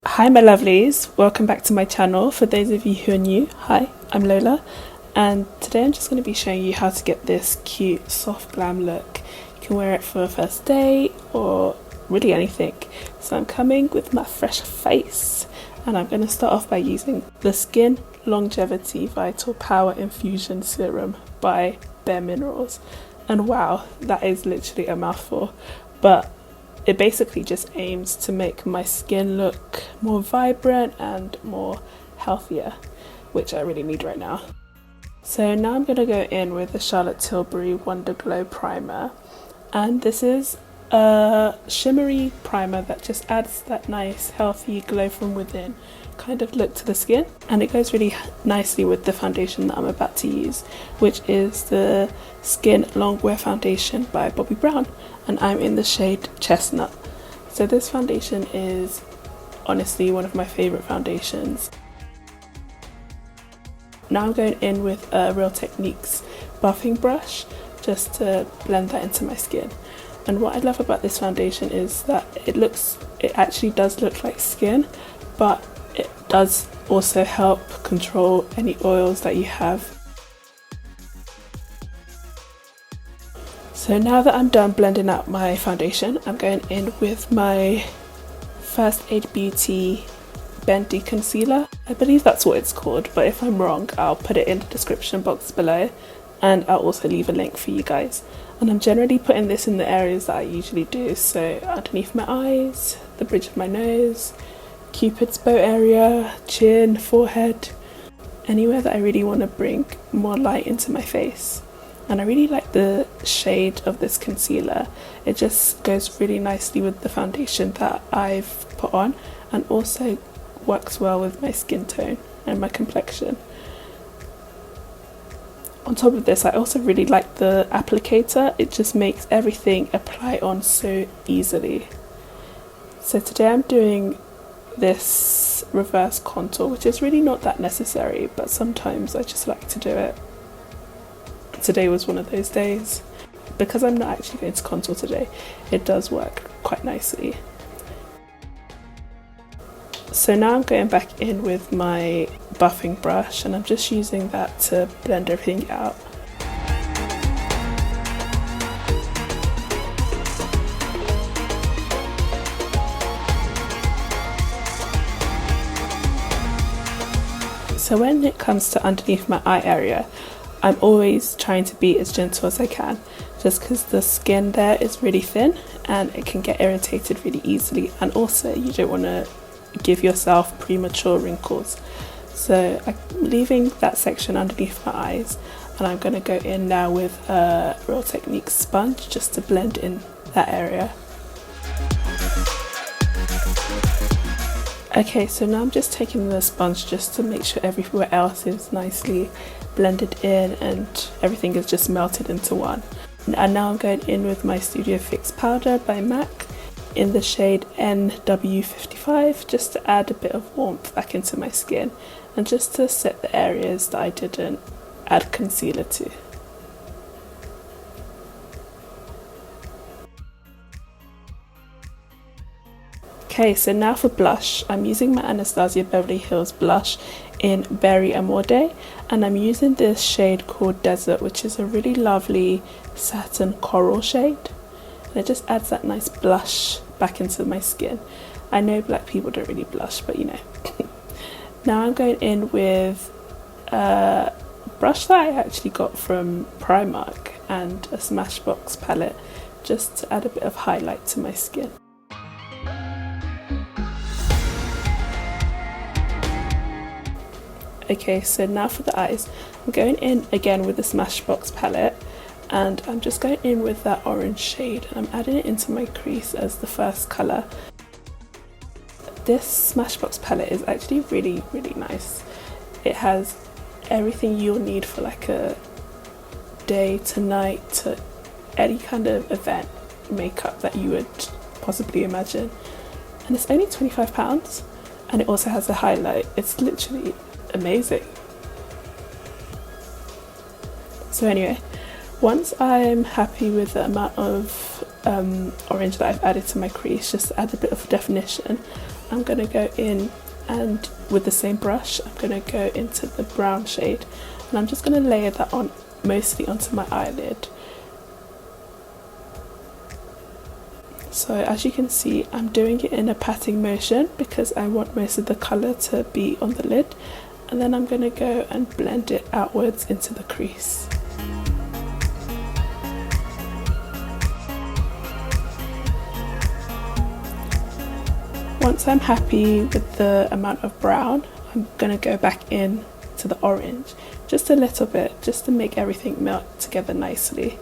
Hi my lovelies, welcome back to my channel. For those of you who are new, hi, I'm Lola, and today I'm just going to be showing you how to get this cute soft glam look. You can wear it for a first date or really anything. So I'm coming with my fresh face, and I'm going to start off by using the Skin Longevity Vital Power Infusion Serum by Bare Minerals. And wow, that is literally a mouthful, but it basically just aims to make my skin look more vibrant and more healthier, which I really need right now. So now I'm going to go in with the Charlotte Tilbury Wonder Glow Primer, and this is a shimmery primer that just adds that nice healthy glow from within kind of look to the skin, and it goes really nicely with the foundation that I'm about to use, which is the Skin Longwear Foundation by Bobbi Brown, and I'm in the shade Chestnut. So this foundation is honestly one of my favourite foundations. Now I'm going in with a Real Techniques buffing brush just to blend that into my skin. And what I love about this foundation is that it actually does look like skin, but it does also help control any oils that you have. So now that I'm done blending out my foundation, I'm going in with my First Aid Beauty Bendy Concealer. I believe that's what it's called, but if I'm wrong, I'll put it in the description box below, and I'll also leave a link for you guys. And I'm generally putting this in the areas that I usually do, so underneath my eyes, the bridge of my nose, Cupid's bow area, chin, forehead, anywhere that I really want to bring more light into my face. And I really like the shade of this concealer. It just goes really nicely with the foundation that I've put on, and also works well with my skin tone and my complexion. On top of this, I also really like the applicator. It just makes everything apply on so easily. So today I'm doing this reverse contour, which is really not that necessary, but sometimes I just like to do it. Today was one of those days. Because I'm not actually going to contour today, it does work quite nicely. So now I'm going back in with my buffing brush, and I'm just using that to blend everything out. So when it comes to underneath my eye area, I'm always trying to be as gentle as I can, just because the skin there is really thin and it can get irritated really easily, and also you don't want to give yourself premature wrinkles. So I'm leaving that section underneath my eyes, and I'm going to go in now with a Real Techniques sponge just to blend in that area. Okay, so now I'm just taking the sponge just to make sure everywhere else is nicely blended in and everything is just melted into one. And now I'm going in with my Studio Fix powder by MAC in the shade NW55, just to add a bit of warmth back into my skin and just to set the areas that I didn't add concealer to. Okay, so now for blush, I'm using my Anastasia Beverly Hills blush in Berry Amore, and I'm using this shade called Desert, which is a really lovely satin coral shade, and it just adds that nice blush back into my skin. I know black people don't really blush, but you know. Now I'm going in with a brush that I actually got from Primark and a Smashbox palette, just to add a bit of highlight to my skin. Okay, so now for the eyes, I'm going in again with the Smashbox palette, and I'm just going in with that orange shade. I'm adding it into my crease as the first colour. This Smashbox palette is actually really, really nice. It has everything you'll need for like a day to night to any kind of event makeup that you would possibly imagine. And it's only £25, and it also has a highlight. It's literally amazing. So anyway, once I'm happy with the amount of orange that I've added to my crease, just to add a bit of definition, I'm going to go in and with the same brush I'm going to go into the brown shade, and I'm just going to layer that on mostly onto my eyelid. So as you can see, I'm doing it in a patting motion because I want most of the colour to be on the lid, and then I'm going to go and blend it outwards into the crease. Once I'm happy with the amount of brown, I'm going to go back in to the orange, just a little bit, just to make everything melt together nicely.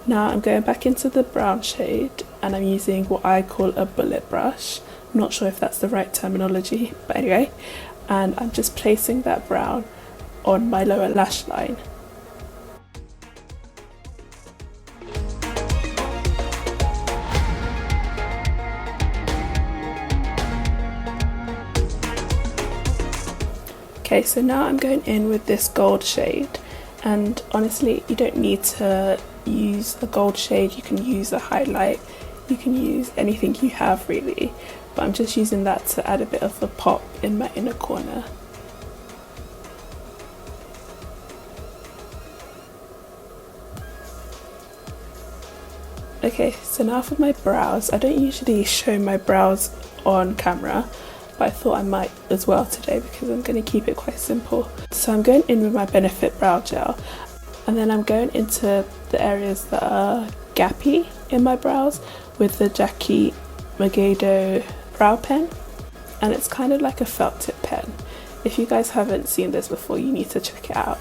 Now I'm going back into the brown shade, and I'm using what I call a bullet brush. I'm not sure if that's the right terminology, but anyway, and I'm just placing that brown on my lower lash line. Okay, so now I'm going in with this gold shade, and honestly you don't need to use a gold shade, you can use a highlight, you can use anything you have really, but I'm just using that to add a bit of a pop in my inner corner. Okay, so now for my brows. I don't usually show my brows on camera, but I thought I might as well today because I'm going to keep it quite simple. So I'm going in with my Benefit Brow Gel, and then I'm going into the areas that are gappy in my brows with the Jackie Magado brow pen, and it's kind of like a felt tip pen. If you guys haven't seen this before, you need to check it out.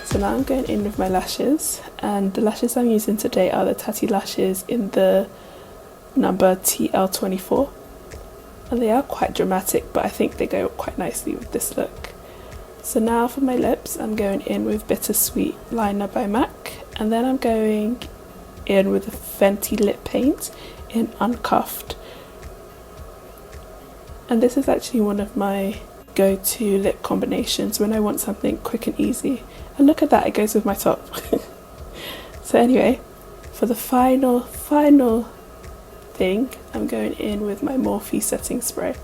So now I'm going in with my lashes, and the lashes I'm using today are the Tatty lashes in the number TL24, and they are quite dramatic, but I think they go quite nicely with this look. So now for my lips, I'm going in with Bittersweet Liner by MAC, and then I'm going in with the Fenty Lip Paint in Uncuffed, and this is actually one of my go-to lip combinations when I want something quick and easy. And look at that, it goes with my top. So anyway, for the final thing, I'm going in with my Morphe setting spray.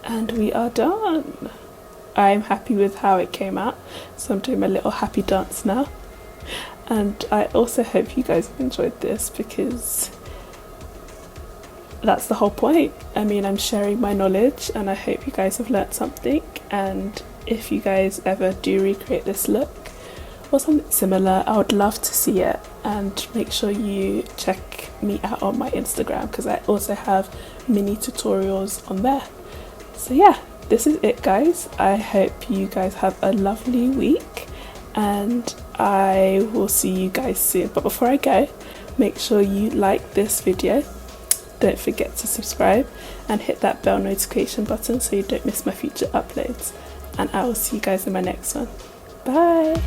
And we are done. I'm happy with how it came out, so I'm doing my little happy dance now. And I also hope you guys have enjoyed this, because that's the whole point. I mean, I'm sharing my knowledge, and I hope you guys have learnt something. And if you guys ever do recreate this look or something similar, I would love to see it, and make sure you check me out on my Instagram because I also have mini tutorials on there. So yeah, this is it guys. I hope you guys have a lovely week, and I will see you guys soon. But before I go, make sure you like this video, don't forget to subscribe and hit that bell notification button so you don't miss my future uploads. And I will see you guys in my next one. Bye!